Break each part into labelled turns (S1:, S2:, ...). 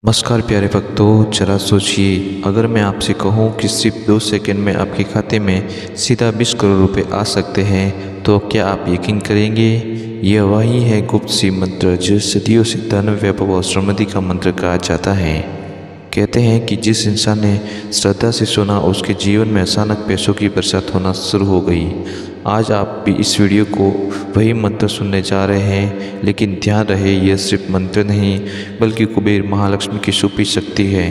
S1: नमस्कार प्यारे भक्तों, जरा सोचिए, अगर मैं आपसे कहूं कि सिर्फ 2 सेकंड में आपके खाते में सीधा 20 करोड़ रुपए आ सकते हैं, तो क्या आप यकीन करेंगे? यह वही है गुप्त सी मंत्र जो सदियों से धन, वैभव और समृद्धि का मंत्र कहा जाता है। कहते हैं कि जिस इंसान ने श्रद्धा से सुना, उसके जीवन में अचानक पैसों की बरसात होना शुरू हो गई। आज आप भी इस वीडियो को वही मंत्र सुनने जा रहे हैं, लेकिन ध्यान रहे, यह सिर्फ मंत्र नहीं बल्कि कुबेर महालक्ष्मी की छुपी शक्ति है।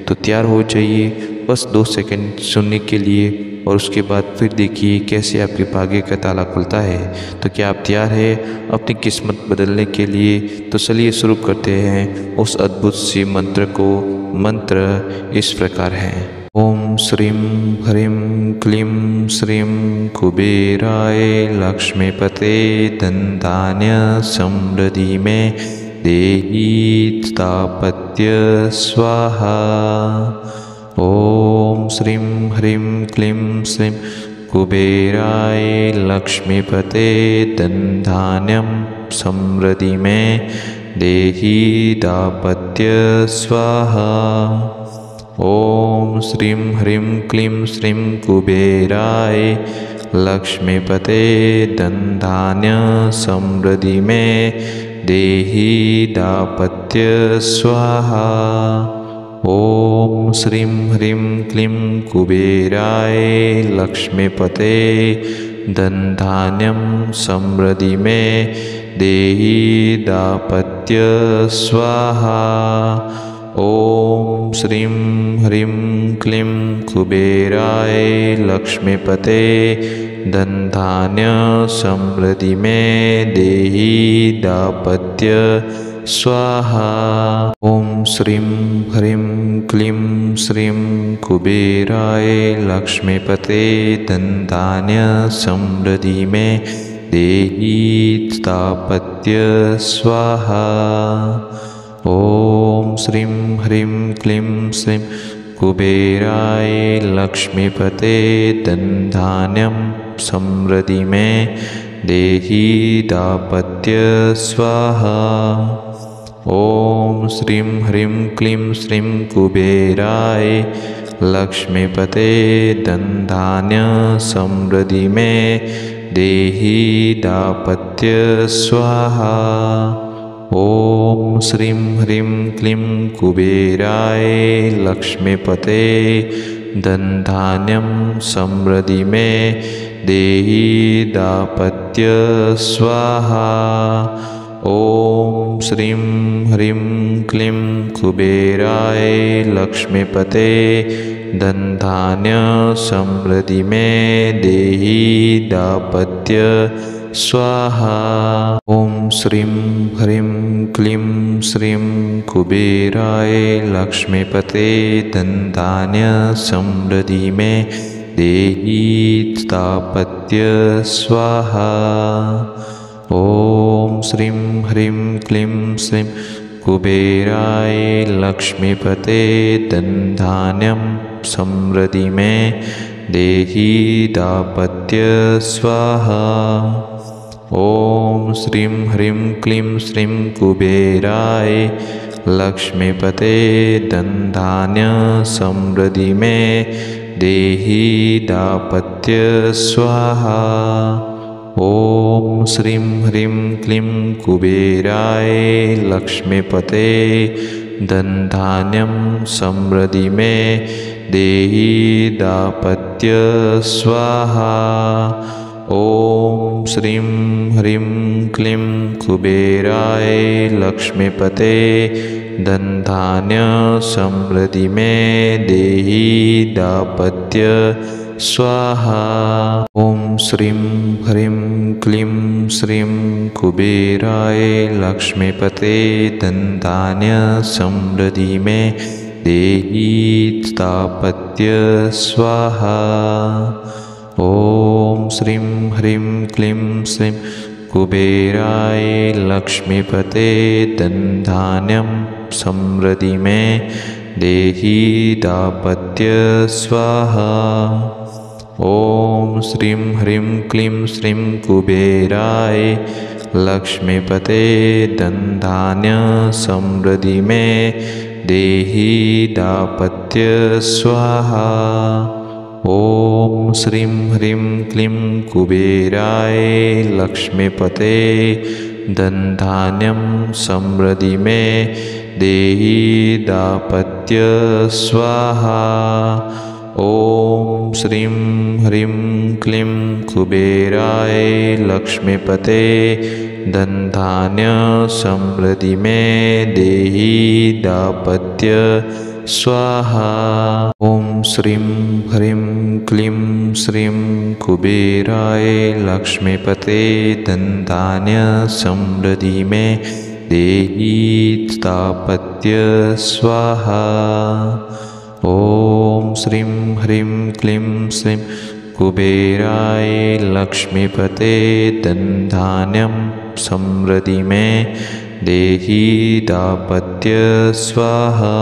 S1: तो तैयार हो जाइए बस 2 सेकंड सुनने के लिए, और उसके बाद फिर देखिए कैसे आपके भाग्य का ताला खुलता है। तो क्या आप तैयार हैं अपनी किस्मत बदलने के लिए? तो चलिए शुरू करते हैं उस अद्भुत सी मंत्र को। मंत्र इस प्रकार है। ओम श्रीं ह्रीं क्लीं श्रीं कुबेराय लक्ष्मीपते धनधान्य समृद्धि में देहि स्थापत्य स्वाहा। ओम श्रीं ह्रीं क्लीं श्रीं कुबेराय लक्ष्मीपते धनधान्यं समृद्धि में देहि दापत्य स्वाहा। ओम श्रीं ह्रीं क्लीं श्रीं कुबेराय लक्ष्मीपते धनधान्य समृद्धि में देहि दापत्य स्वाहा। ओम श्रीं ह्रीं क्लीं कुबेराय लक्ष्मीपते धनधान्यं समृद्धि में देहि दापत्य स्वाहा। ओम श्रीं ह्रीं क्लीं कुबेराय लक्ष्मीपते धनधान्य समृद्धि में देहि दापत्य स्वाहा। ओम श्रीं ह्रीं क्लीं श्रीं कुबेराय लक्ष्मीपते धनधान्य समृद्धि में देहि स्थापत्य स्वाहा। ओम श्रीं ह्रीं क्लीं श्रीं कुबेराय लक्ष्मीपते धनधान्यं समृद्धि में देहि दापत्य स्वाहा। ओम श्रीं ह्रीं क्लीं श्रीं कुबेराय लक्ष्मीपते धनधान्य समृद्धि में देहि दापत्य स्वाहा। ओम श्रीं ह्रीं क्लीं कुबेराय लक्ष्मीपते धनधान्यं समृद्धि में देहि दापत्य स्वाहा। ओम श्रीं ह्रीं क्लीं कुबेराय लक्ष्मीपते धनधान्य समृद्धि में देहि दापत्य स्वाहा। ओम श्रीं ह्रीं क्लीं श्रीं कुबेराय लक्ष्मीपते धनधान्य समृद्धि में देहि स्थापत्य स्वाहा। ओम श्रीं ह्रीं क्लीं श्रीं कुबेराय लक्ष्मीपते धनधान्यं समृद्धि में देहि दापत्य स्वाहा। ओम श्रीं ह्रीं क्लीं श्रीं कुबेराय लक्ष्मीपते धनधान्य समृद्धि में देहि दापत्य स्वाहा। ओम श्रीं ह्रीं क्लीं कुबेराय लक्ष्मीपते धनधान्यं समृद्धि में देहि दापत्य स्वाहा। ओम श्रीं ह्रीं क्लीं कुबेराय लक्ष्मीपते धनधान्य समृद्धि में देहि दापत्य स्वाहा। ओम श्रीं ह्रीं क्लीं श्रीं कुबेराय लक्ष्मीपते धनधान्य समृद्धि में देहि स्थापत्य स्वाहा। ओम श्रीं ह्रीं क्लीं श्रीं कुबेराय लक्ष्मीपते धनधान्यं समृद्धि में देहि दापत्य स्वाहा। ओम श्रीं ह्रीं क्लीं श्रीं कुबेराय लक्ष्मीपते धनधान्य समृद्धि में देहि दापत्य स्वाहा। ओम श्रीं ह्रीं क्लीं कुबेराय लक्ष्मीपते धनधान्यं समृद्धि में देहि दापत्य स्वाहा। ओम श्रीं ह्रीं क्लीं कुबेराय लक्ष्मीपते धनधान्य समृद्धि में देहि दापत्य स्वाहा। ओम श्रीं ह्रीं क्लीं श्रीं कुबेराय लक्ष्मीपते धनधान्य समृद्धि में देहि दापत्य स्वाहा। ओम श्रीं ह्रीं क्लीं श्रीं कुबेराय लक्ष्मीपते धनधान्यं समृद्धि में देहि दापत्य स्वाहा।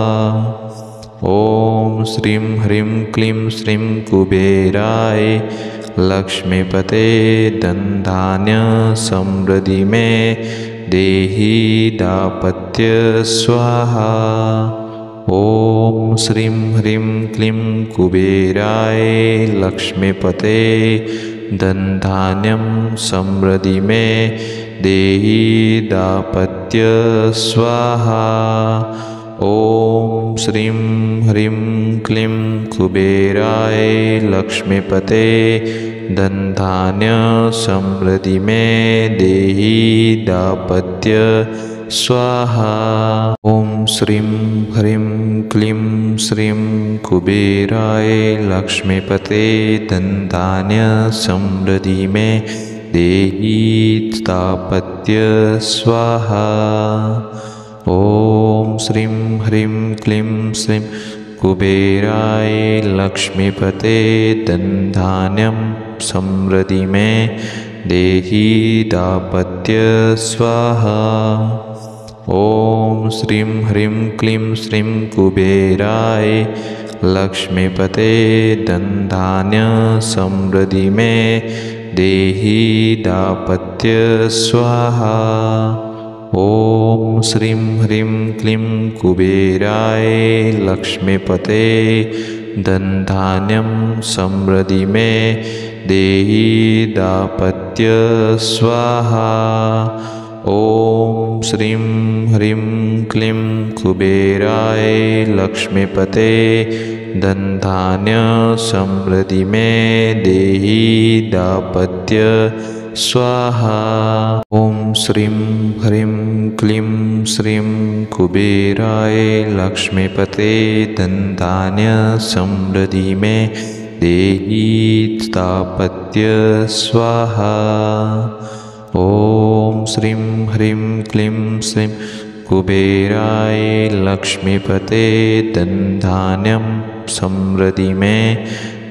S1: ओम श्रीं ह्रीं क्लीं श्रीं कुबेराय लक्ष्मीपते धनधान्य समृद्धि में देहि दापत्य स्वाहा। ओम श्रीं ह्रीं क्लीं कुबेराय लक्ष्मीपते धनधान्यं समृद्धि में देहि दापत्य स्वाहा। ओम श्रीं ह्रीं क्लीं कुबेराय लक्ष्मीपते धनधान्य समृद्धि में देहि दापत्य स्वाहा। ओम श्रीं ह्रीं क्लीं श्रीं कुबेराय लक्ष्मीपते धनधान्य समृद्धि में देहि दापत्य स्वाहा। ओम श्रीं ह्रीं क्लीं श्रीं कुबेराय लक्ष्मीपते धनधान्यं समृद्धि में देहि दापत्य स्वाहा। ओम श्रीं ह्रीं क्लीं श्रीं कुबेराय लक्ष्मीपते धनधान्य समृद्धि में देहि दापत्य स्वाहा। ओम श्रीं ह्रीं क्लीं कुबेराय लक्ष्मीपते धनधान्यं समृद्धि में देहि दापत्य स्वाहा। ओम श्रीं ह्रीं क्लीं कुबेराय लक्ष्मीपते धनधान्य समृद्धि में देहि दापत्य स्वाहा। ओम श्रीं ह्रीं क्लीं श्रीं कुबेराय लक्ष्मीपते धनधान्य समृद्धि में देहि दापत्य स्वाहा। ओम श्रीं ह्रीं क्लीं श्रीं कुबेराय लक्ष्मीपते धनधान्यं समृद्धि में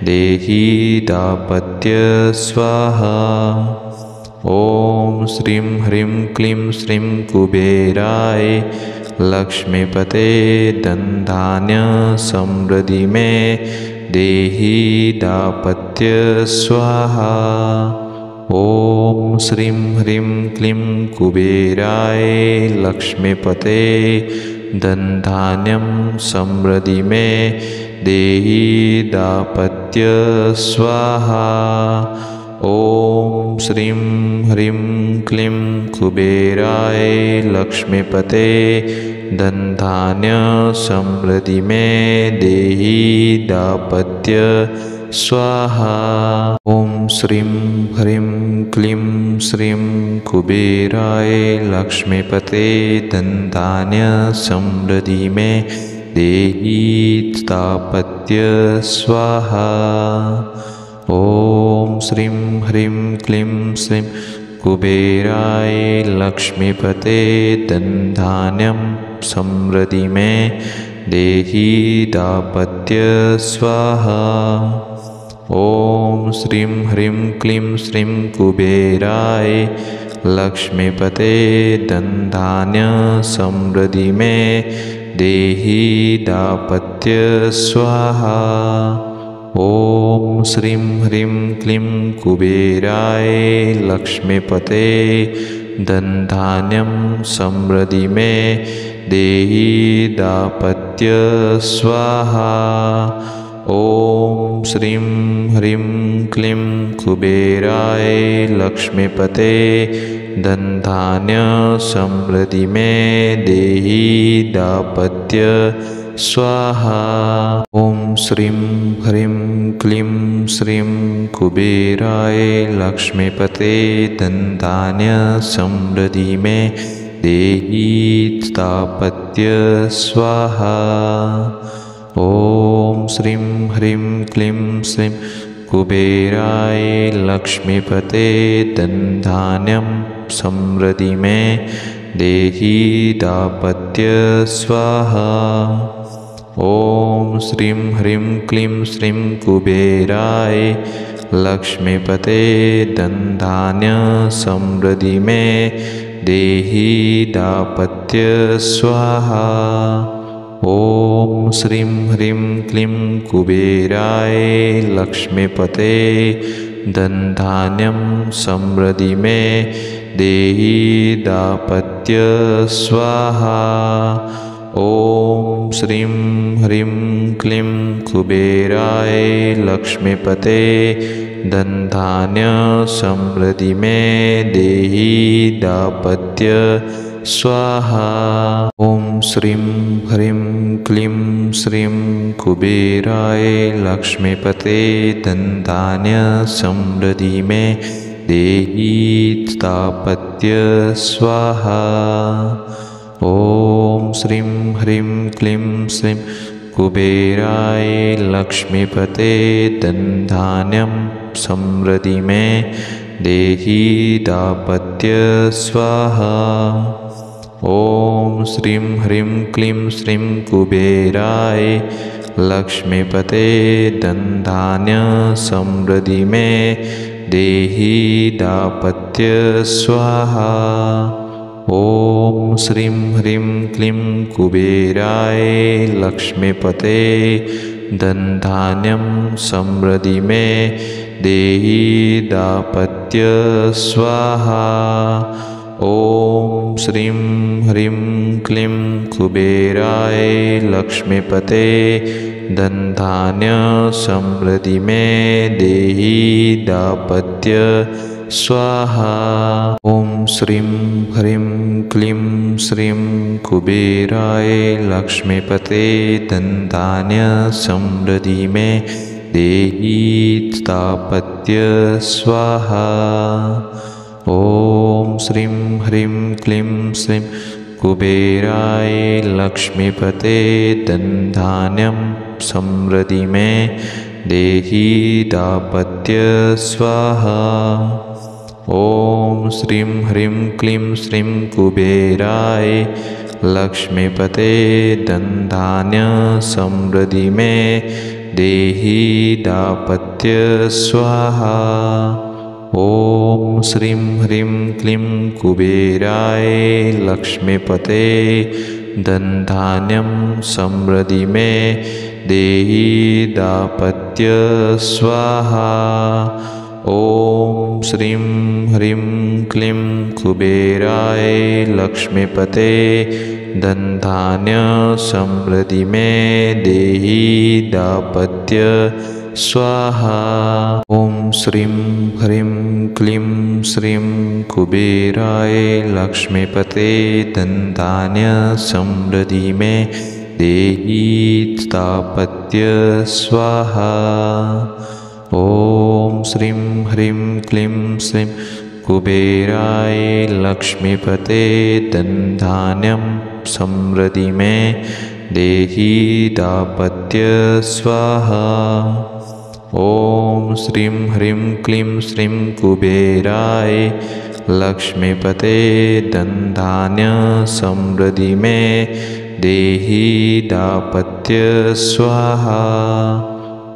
S1: देहि दापत्य स्वाहा। ओम श्रीं ह्रीं क्लीं श्रीं कुबेराय लक्ष्मीपते धनधान्य समृद्धि में देहि दापत्य स्वाहा। ओम श्रीं ह्रीं क्लीं कुबेराय लक्ष्मीपते धनधान्यं समृद्धि में देहि दापत्य स्वाहा। ओम श्रीं ह्रीं क्लीं कुबेराय लक्ष्मीपते धनधान्य समृद्धि में देहि दापत्य स्वाहा। ओम श्रीं ह्रीं क्लीं श्रीं कुबेराय लक्ष्मीपते धनधान्य समृद्धि में देहि दापत्य स्वाहा। ओम श्रीं ह्रीं क्लीं श्रीं कुबेराय लक्ष्मीपते धनधान्यं समृद्धि में देहि दापत्य स्वाहा। ओम श्रीं ह्रीं क्लीं श्रीं कुबेराय लक्ष्मीपते धनधान्य समृद्धि में देहि दापत्य स्वाहा। ओम श्रीं ह्रीं क्लीं कुबेराय लक्ष्मीपते धनधान्यं समृद्धि में देहि दापत्य स्वाहा। ॐ श्रीं ह्रीं क्लीं कुबेराय लक्ष्मीपते धनधान्य समृद्धि में देहि दापत्य स्वाहा। ॐ श्रीं ह्रीं क्लीं श्रीं कुबेराय लक्ष्मीपते धनधान्य समृद्धि में देहि दापत्य स्वाहा। ॐ श्रीं ह्रीं क्लीं श्रीं कुबेराय लक्ष्मीपते धनधान्यं समृद्धि में देहि दापत्य स्वाहा। ॐ श्रीं ह्रीं क्लीं श्रीं कुबेराय लक्ष्मीपते धनधान्य समृद्धि में देहि दापत्य स्वाहा। ॐ श्रीं ह्रीं क्लीं कुबेराय लक्ष्मीपते धनधान्यं समृद्धि में देहि दापत्य स्वाहा। ॐ श्रीं ह्रीं क्लीं कुबेराय लक्ष्मीपते धनधान्य समृद्धि में देहि दापत्य स्वाहा। ॐ श्रीं ह्रीं क्लीं श्रीं कुबेराय लक्ष्मीपते धनधान्य समृद्धि में देहि दापत्य स्वाहा। ॐ श्रीं ह्रीं क्लीं श्रीं कुबेराय लक्ष्मीपते धनधान्यं समृद्धि में देहि दापत्य स्वाहा। ॐ श्रीं ह्रीं क्लीं श्रीं कुबेराय लक्ष्मीपते धनधान्य समृद्धि में देहि दापत्य स्वाहा। ॐ श्रीं ह्रीं क्लीं कुबेराय लक्ष्मीपते धनधान्यं समृद्धि में देहि दापत्य स्वाहा। ॐ श्रीं ह्रीं क्लीं कुबेराय लक्ष्मीपते धनधान्य समृद्धि में देहि दापत्य स्वाहा। ॐ श्रीं ह्रीं क्लीं श्रीं कुबेराय लक्ष्मीपते धनधान्य समृद्धि में देहि दापत्य स्वाहा। ॐ श्रीं ह्रीं क्लीं श्रीं कुबेराय लक्ष्मीपते धनधान्यं समृद्धि में देहि दापत्य स्वाहा। ॐ श्रीं ह्रीं क्लीं श्रीं कुबेराय लक्ष्मीपते धनधान्य समृद्धि में देहि दापत्य स्वाहा। ॐ श्रीं ह्रीं क्लीं कुबेराय लक्ष्मीपते धनधान्यं समृद्धि में देहि दापत्य स्वाहा। ॐ श्रीं ह्रीं क्लीं कुबेराय लक्ष्मीपते धनधान्य समृद्धि में देहि दापत्य स्वाहा। ॐ श्रीं ह्रीं क्लीं श्रीं कुबेराय लक्ष्मीपते धनधान्य समृद्धि में देहि दापत्य स्वाहा। ॐ श्रीं ह्रीं क्लीं श्रीं कुबेराय लक्ष्मीपते धनधान्यं समृद्धि में देहि दापत्य स्वाहा। ॐ श्रीं ह्रीं क्लीं श्रीं कुबेराय लक्ष्मीपते धनधान्य समृद्धि में देहि दापत्य स्वाहा।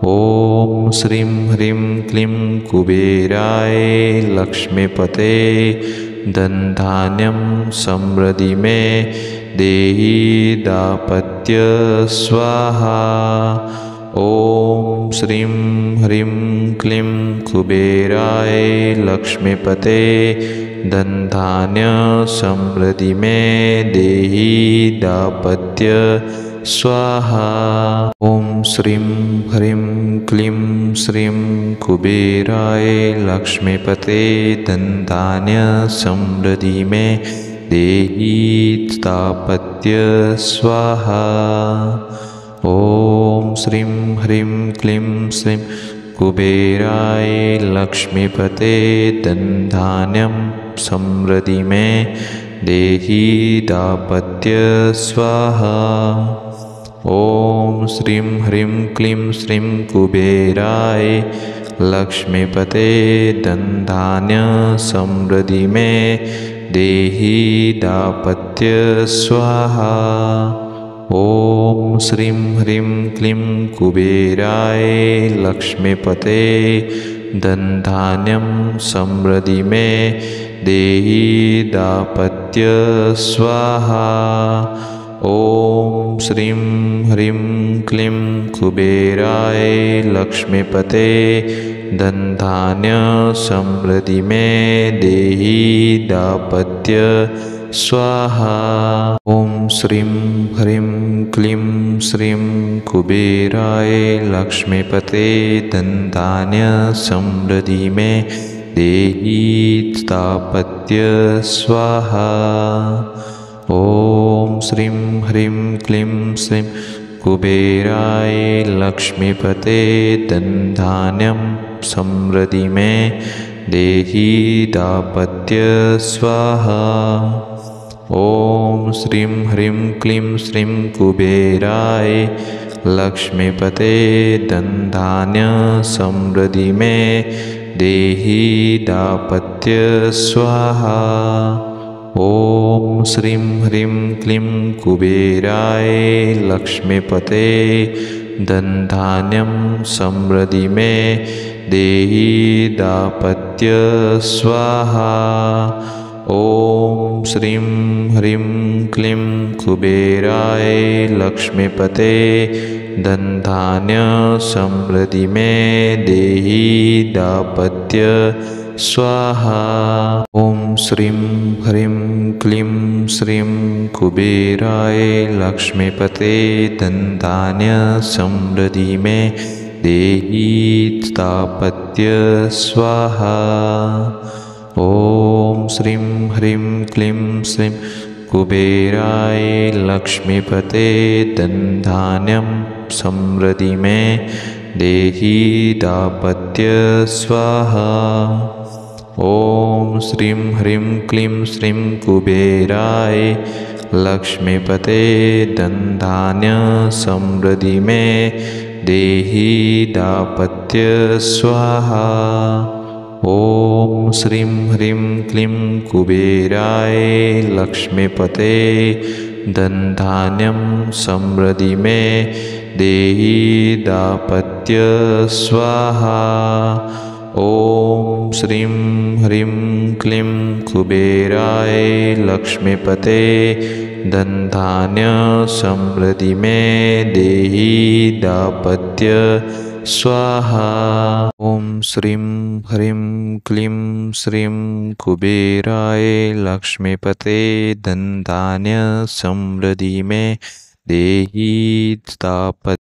S1: ॐ श्रीं ह्रीं क्लीं कुबेराय लक्ष्मीपते धनधान्यं समृद्धि में देहि दापत्य स्वाहा। ॐ श्रीं ह्रीं क्लीं कुबेराय लक्ष्मीपते धन धान्य समृद्धि में देहि दाम्पत्य स्वाहा। ओम श्रीं ह्रीं क्लीं श्रीं कुबेराय लक्ष्मीपते धन धान्य समृद्धि में देहि दाम्पत्य स्वाहा। ओम श्रीं ह्रीं क्लीं श्रीं कुबेराय लक्ष्मीपते धन धान्यं समृद्धि में देहि दाम्पत्य स्वाहा। ओम श्रीं ह्रीं क्लीं श्रीं कुबेराय लक्ष्मीपते धन धान्य समृद्धि में देहि दाम्पत्य स्वाहा। ओम श्रीं ह्रीं क्लीं कुबेराय लक्ष्मीपते धन धान्यं समृद्धि में देहि दाम्पत्य स्वाहा। ओम श्रीं ह्रीं क्लीं कुबेराय लक्ष्मीपते धन धान्य समृद्धि में देहि दाम्पत्य स्वाहा। ओम श्रीं ह्रीं क्लीं श्रीं कुबेराय लक्ष्मीपते धन धान्य समृद्धि में देहि दाम्पत्य स्वाहा। ओम श्रीं ह्रीं क्लीं श्रीं कुबेराय लक्ष्मीपते धन धान्यं समृद्धि में देहि दाम्पत्य स्वाहा। ओम श्रीं ह्रीं क्लीं श्रीं कुबेराय लक्ष्मीपते धन धान्य समृद्धि में देहि दाम्पत्य स्वाहा। ओम श्रीं ह्रीं क्लीं कुबेराय लक्ष्मीपते धन धान्यं समृद्धि में देहि दाम्पत्य स्वाहा। ओम श्रीं ह्रीं क्लीं कुबेराय लक्ष्मीपते धन धान्य समृद्धि में देहि दाम्पत्य स्वाहा। ओम श्रीं ह्रीं क्लीं श्रीं कुबेराय लक्ष्मीपते धन धान्य समृद्धि में देहि दाम्पत्य स्वाहा। ओम श्रीं ह्रीं क्लीं श्रीं कुबेराय लक्ष्मीपते धन धान्यं समृद्धि में देहि दाम्पत्य स्वाहा। ओम श्रीं ह्रीं क्लीं श्रीं कुबेराय लक्ष्मीपते धन धान्य समृद्धि में देहि दाम्पत्य स्वाहा। ओम श्रीं ह्रीं क्लीं कुबेराय लक्ष्मीपते धन धान्यं समृद्धि में देहि दाम्पत्य स्वाहा। ओम श्रीं ह्रीं क्लीं कुबेराय लक्ष्मीपते धन धान्य समृद्धि में देहि दाम्पत्य स्वाहा। ओम श्रीं ह्रीं क्लीं श्रीं कुबेराय लक्ष्मीपते धन धान्य समृद्धि में देहि दाम्पत्य